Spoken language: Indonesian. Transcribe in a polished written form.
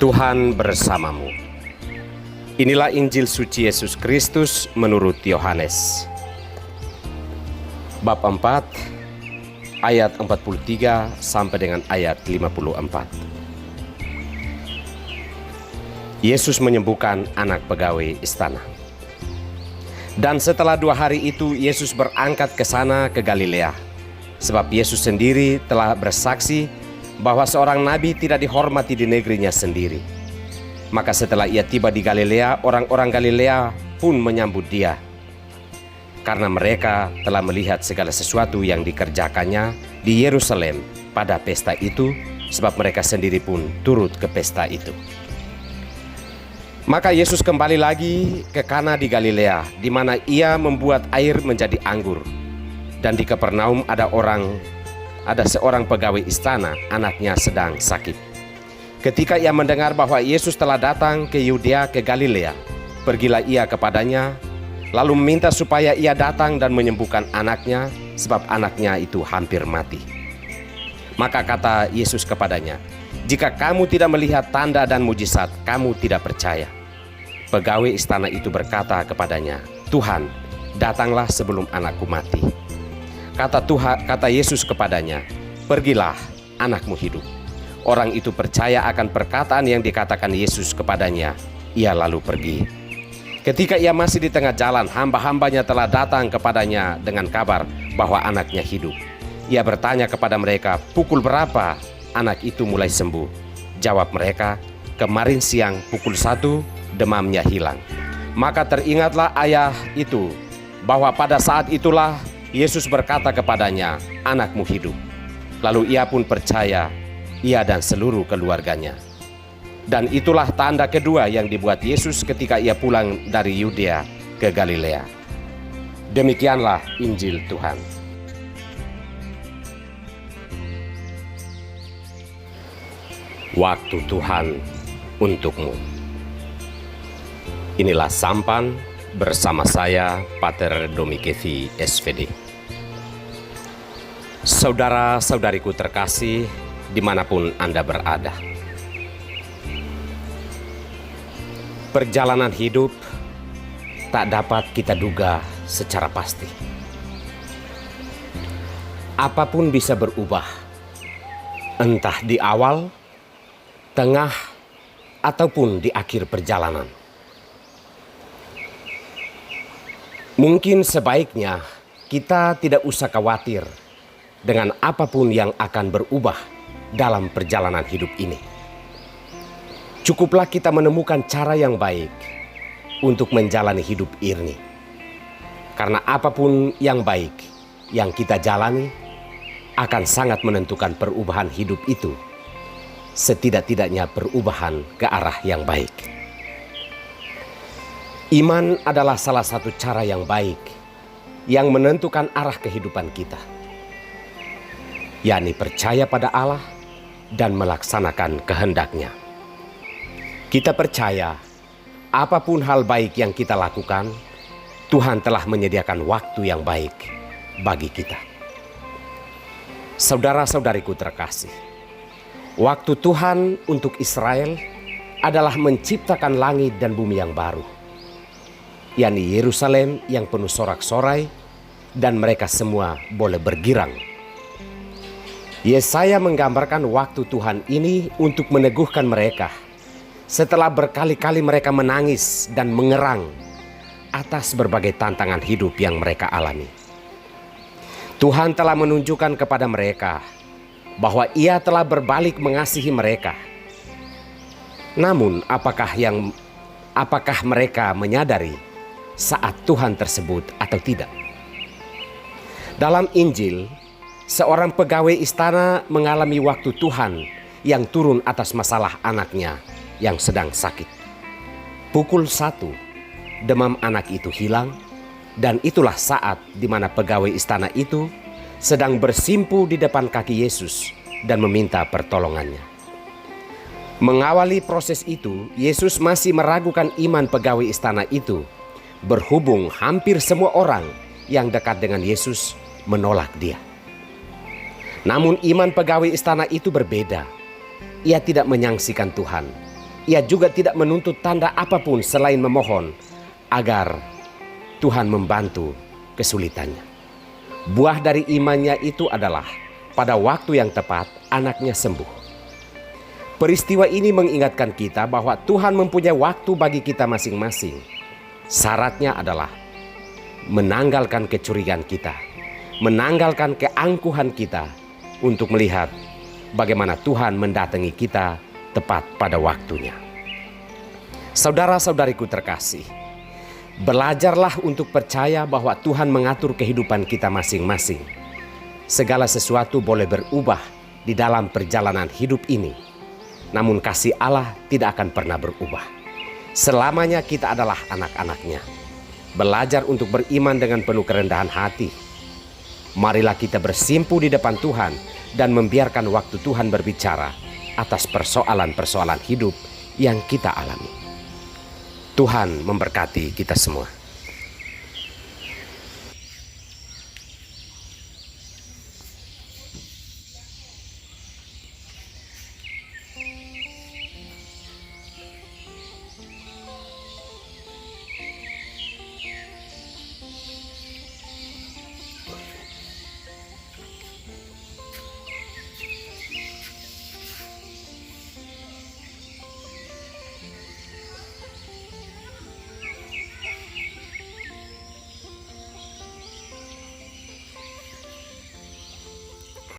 Tuhan bersamamu. Inilah Injil suci Yesus Kristus menurut Yohanes. Bab 4 ayat 43 sampai dengan ayat 54. Yesus menyembuhkan anak pegawai istana. Dan setelah 2 hari itu Yesus berangkat ke sana ke Galilea. Sebab Yesus sendiri telah bersaksi bahwa seorang nabi tidak dihormati di negerinya sendiri. Maka setelah ia tiba di Galilea, orang-orang Galilea pun menyambut dia, karena mereka telah melihat segala sesuatu yang dikerjakannya di Yerusalem pada pesta itu, sebab mereka sendiri pun turut ke pesta itu. Maka Yesus kembali lagi ke Kana di Galilea, di mana ia membuat air menjadi anggur. Dan di Kapernaum ada seorang pegawai istana, anaknya sedang sakit. Ketika ia mendengar bahwa Yesus telah datang ke Yudea ke Galilea, pergilah ia kepadanya, lalu meminta supaya ia datang dan menyembuhkan anaknya, sebab anaknya itu hampir mati. Maka kata Yesus kepadanya, "Jika kamu tidak melihat tanda dan mujizat, kamu tidak percaya." Pegawai istana itu berkata kepadanya, "Tuhan, datanglah sebelum anakku mati." Kata Yesus kepadanya, "Pergilah, anakmu hidup." Orang itu percaya akan perkataan yang dikatakan Yesus kepadanya. Ia lalu pergi. Ketika ia masih di tengah jalan, hamba-hambanya telah datang kepadanya dengan kabar bahwa anaknya hidup. Ia bertanya kepada mereka, "Pukul berapa anak itu mulai sembuh?" Jawab mereka, "Kemarin siang pukul 1 demamnya hilang." Maka teringatlah ayah itu bahwa pada saat itulah Yesus berkata kepadanya, "Anakmu hidup." Lalu ia pun percaya, ia dan seluruh keluarganya. Dan itulah tanda kedua yang dibuat Yesus ketika ia pulang dari Yudea ke Galilea. Demikianlah Injil Tuhan. Waktu Tuhan untukmu. Inilah Sampan bersama saya, Pater Domikevi SVD. Saudara-saudariku terkasih, dimanapun Anda berada. Perjalanan hidup tak dapat kita duga secara pasti. Apapun bisa berubah, entah di awal, tengah, ataupun di akhir perjalanan. Mungkin sebaiknya kita tidak usah khawatir dengan apapun yang akan berubah dalam perjalanan hidup ini. Cukuplah kita menemukan cara yang baik untuk menjalani hidup ini. Karena apapun yang baik yang kita jalani akan sangat menentukan perubahan hidup itu. Setidak-tidaknya perubahan ke arah yang baik. Iman adalah salah satu cara yang baik yang menentukan arah kehidupan kita, yakni percaya pada Allah dan melaksanakan kehendak-Nya. Kita percaya apapun hal baik yang kita lakukan, Tuhan telah menyediakan waktu yang baik bagi kita. Saudara-saudariku terkasih, waktu Tuhan untuk Israel adalah menciptakan langit dan bumi yang baru, yakni Yerusalem yang penuh sorak-sorai dan mereka semua boleh bergirang. Yesaya menggambarkan waktu Tuhan ini untuk meneguhkan mereka setelah berkali-kali mereka menangis dan mengerang atas berbagai tantangan hidup yang mereka alami. Tuhan telah menunjukkan kepada mereka bahwa Ia telah berbalik mengasihi mereka. Namun apakah mereka menyadari saat Tuhan tersebut atau tidak? Dalam Injil, seorang pegawai istana mengalami waktu Tuhan yang turun atas masalah anaknya yang sedang sakit. Pukul 1, demam anak itu hilang, dan itulah saat di mana pegawai istana itu sedang bersimpu di depan kaki Yesus dan meminta pertolongannya. Mengawali proses itu, Yesus masih meragukan iman pegawai istana itu, berhubung hampir semua orang yang dekat dengan Yesus menolak dia. Namun iman pegawai istana itu berbeda. Ia tidak menyaksikan Tuhan, ia juga tidak menuntut tanda apapun selain memohon agar Tuhan membantu kesulitannya. Buah dari imannya itu adalah pada waktu yang tepat anaknya sembuh. Peristiwa ini mengingatkan kita bahwa Tuhan mempunyai waktu bagi kita masing-masing. Syaratnya adalah menanggalkan kecurigaan kita, menanggalkan keangkuhan kita untuk melihat bagaimana Tuhan mendatangi kita tepat pada waktunya. Saudara-saudariku terkasih, belajarlah untuk percaya bahwa Tuhan mengatur kehidupan kita masing-masing. Segala sesuatu boleh berubah di dalam perjalanan hidup ini, namun kasih Allah tidak akan pernah berubah. Selamanya kita adalah anak-anaknya. Belajar untuk beriman dengan penuh kerendahan hati. Marilah kita bersimpu di depan Tuhan dan membiarkan waktu Tuhan berbicara atas persoalan-persoalan hidup yang kita alami. Tuhan memberkati kita semua.